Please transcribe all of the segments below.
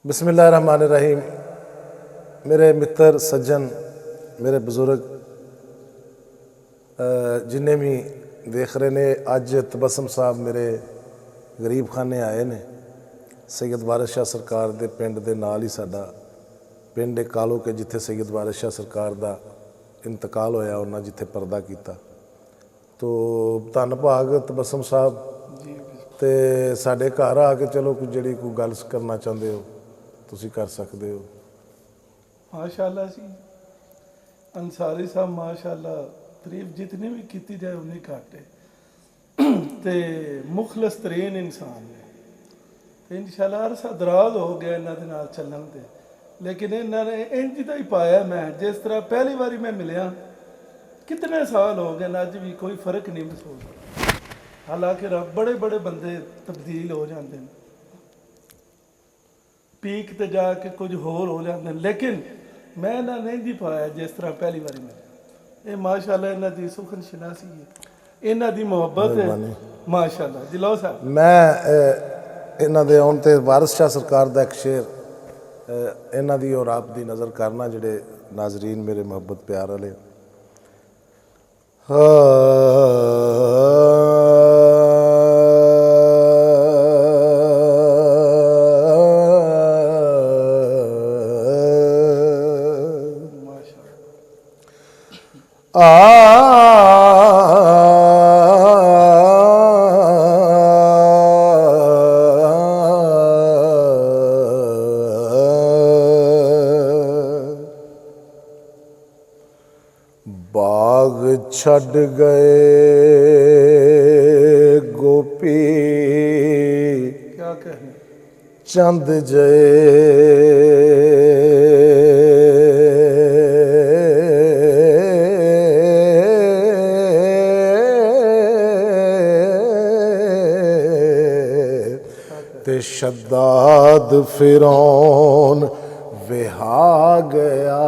बिस्मिल्लाहिर्रहमानिर्रहीम। मेरे मित्र सज्जन, मेरे बजुर्ग जिन्हें भी देख रहे ने, अज तबस्सुम साहब मेरे गरीब खाने आए ने। सैयद वारिस शाह सरकार के पिंड के नाल ही साडा पिंड कालो के जिथे सैयद वारिस शाह सरकार का इंतकाल होया, उन्हें जिथे पर्दा किया। तो धन भाग तबस्सुम साहब ते साडे घर आके चलो कोई जी कोई गल करना चाहते हो तुसी कर सकते हो। माशाअल्लाह जी, अंसारी साहब माशाअल्लाह तारीफ जितनी भी की जाए उन्नी घट है ते मुखलस तरीन इंसान ने। तो इंशाअल्लाह अरसा दराज हो गया इन्हों के नाल चलन ते, लेकिन इन्होंने इंज दा ही पाया। मैं जिस तरह पहली बारी मैं मिलिया, कितने साल हो गए अज भी कोई फर्क नहीं महसूस। हालांकि रब बड़े बड़े बंदे तब्दील हो जाते हैं, पीक ते जाके कुछ होर हो जाते हैं, लेकिन मैं इन्हें नहीं जी पाया जिस तरह पहली बारी मिले। ये माशाअल्लाह इन्हों की सुखन शनासी है, इन्हों की मुहब्बत है माशाअल्लाह। दिलाओ साहब, मैं इन्हों के आने ते वारिस शाह सरकार का एक शेर इन्हों की और आप की नज़र करना, जोड़े नाजरीन मेरे मुहब्बत प्यार वाले। बाग छड़ गए गोपी, क्या कहें चंद जय ते शद्दाद फिरौन विहा गया।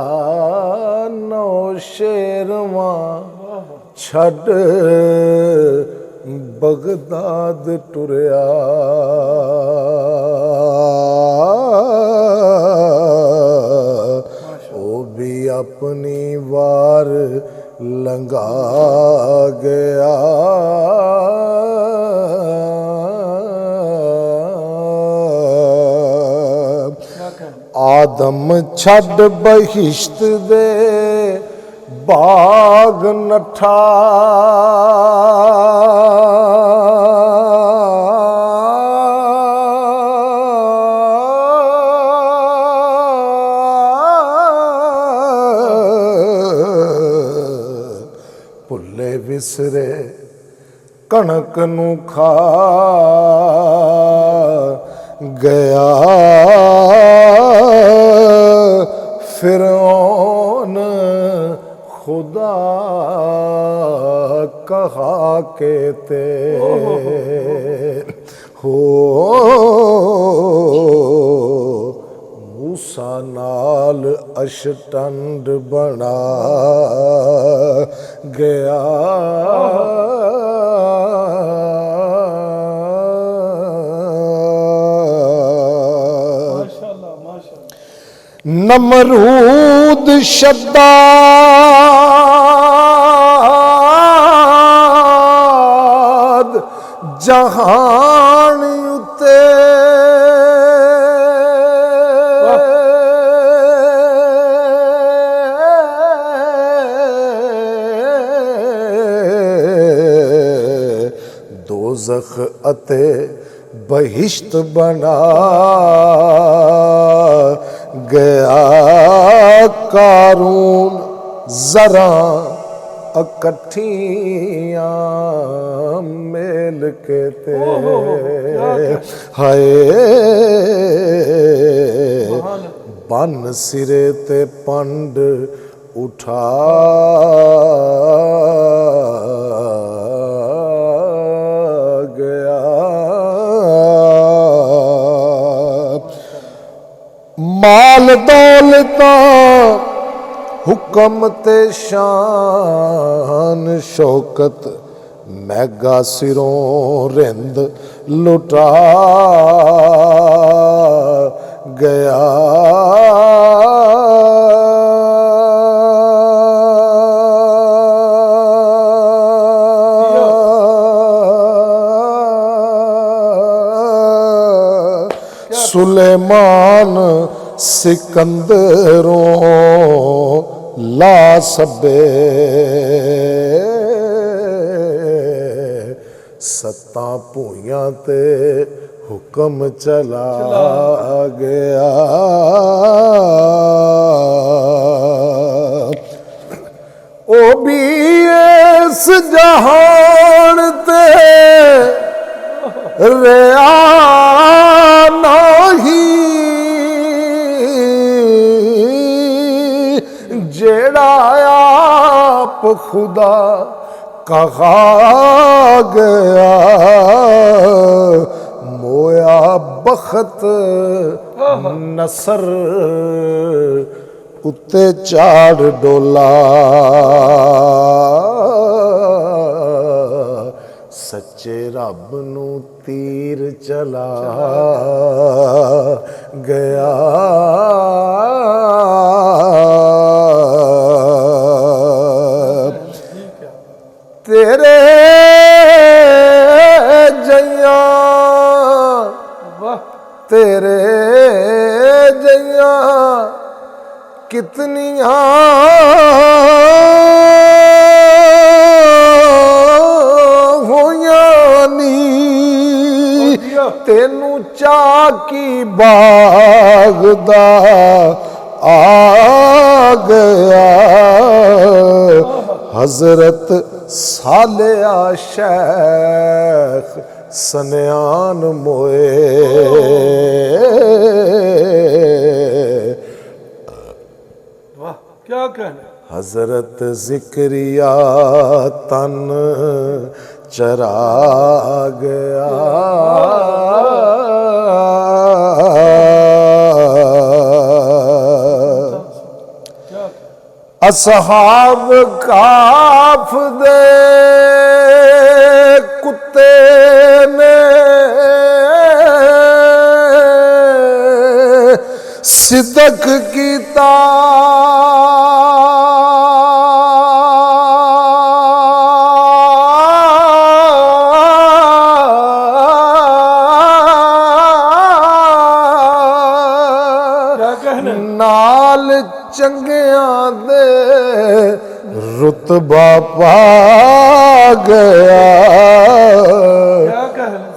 नौशेरवा छड़ बगदाद टुरया, ओ भी अपनी वार लंघा गया। आदम छड़ बहिश्त दे बाग नठा, भुले विसरे कणक नू खा गया। फिरौन खुदा कहा के ते हो, मूसा नाल अष्टंड बना गया। नमरूद शद्दाद जहान उते, दोज़ख अते बहिश्त बना गया। कारून जरा इकट्ठियां मेल के ते हाय बन सिरे ते पंड उठा गया। माल दौलता हुक्म ते शान शौकत मैगा सिरों रिंद लुटा गया। सुलेमान सिकंदरों ला सबे सत्ता भूइयां ते हुक्म चला गया। ओ भी इस जहान ते रहा नहीं जेड़ा आप खुदा कहा गया। मोया बखत नसर उत्ते चाड़ डोला। सच्चे रब नू तीर चला गया। तेरे जइया तेरे जइया कितनियां तेनू चाकी बागदा आ गया। हजरत सालिया शेख सनयान मोए। वाह क्या कहना। हजरत जिक्रिया तन चरा गया। असहाब काफ दे कुत्ते ने सिदक कीता। नाल चंगियां दे रुतबा पा गया।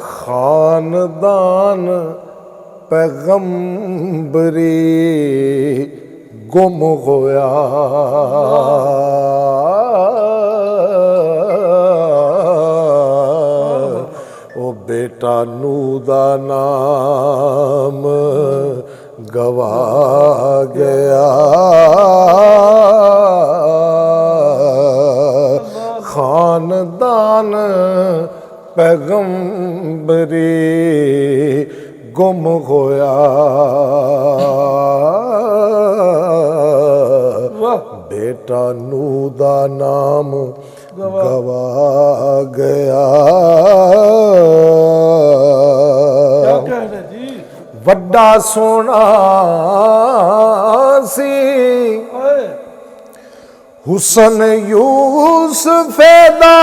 खानदान पैगंबरी गुम होया। ओ बेटा नू दा नाम गवा गया। खानदान पैगंबरी गुम होया। बेटा नू दा नाम गवा गया। क्या कह रहे जी। वड्डा सोना सी हुसन यूसुफ दा।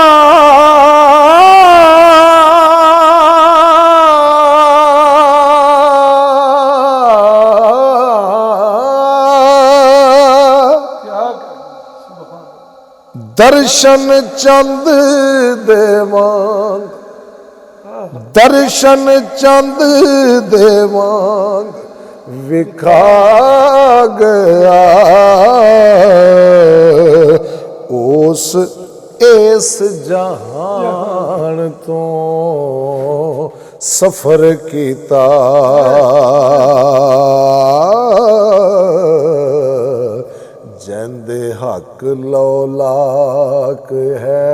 दर्शन चंद देवांग दर्शन चंद देवांग विखा गया। उस इस जहान तो सफर कीता। जंदे हक लौलाक है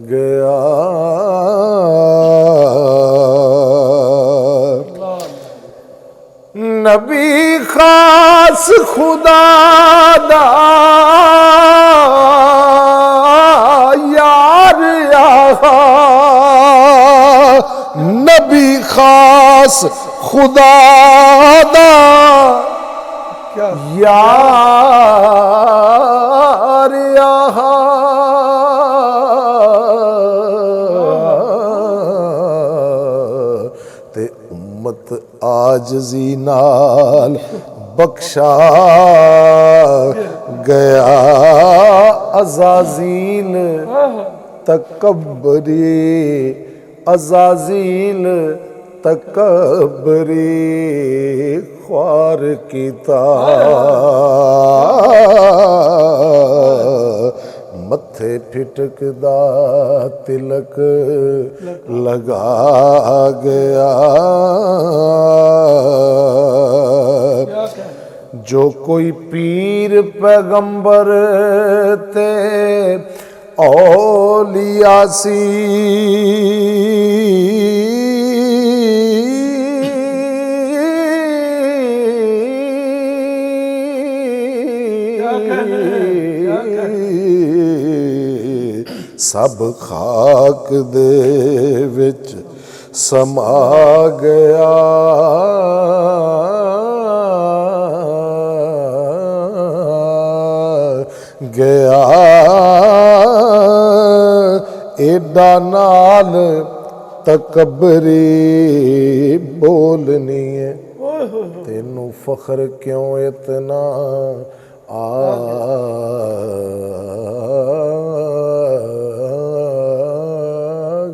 गया। नबी खास खुदा दा यार आहा नबी खास खुदा दा क्या यार आहा ते उम्मत आजजी नाल बख्शा गया अज़ाज़ील तकब्बरी अज़ाज़ील तकब्बरी ख्वार कीता मथे ठिठकदा तिलक लगा गया क्या कहना। जो कोई पीर पैगंबर ते औलियासी सब खाक दे विच समा गया गया एडा नाल तकबरी बोलनी है तेनू फख्र क्यों इतना आ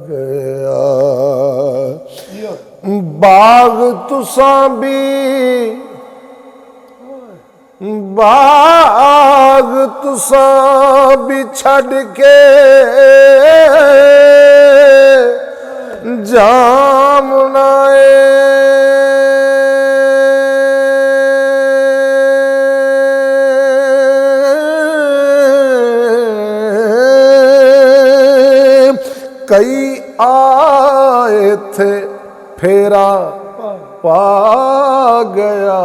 गया बाग तुसां भी बाग तुसां भी छड़ के जामनाए कई आए थे फेरा पा गया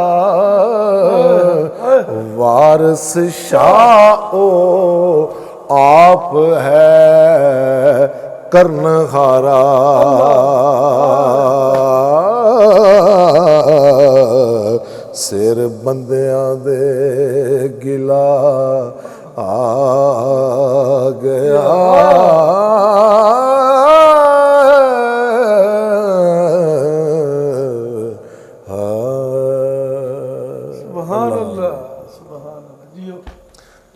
वारस शाह ओ आप है करनहारा सिर बंदियां दे गिला आ गया सुभान अल्लाह जियो।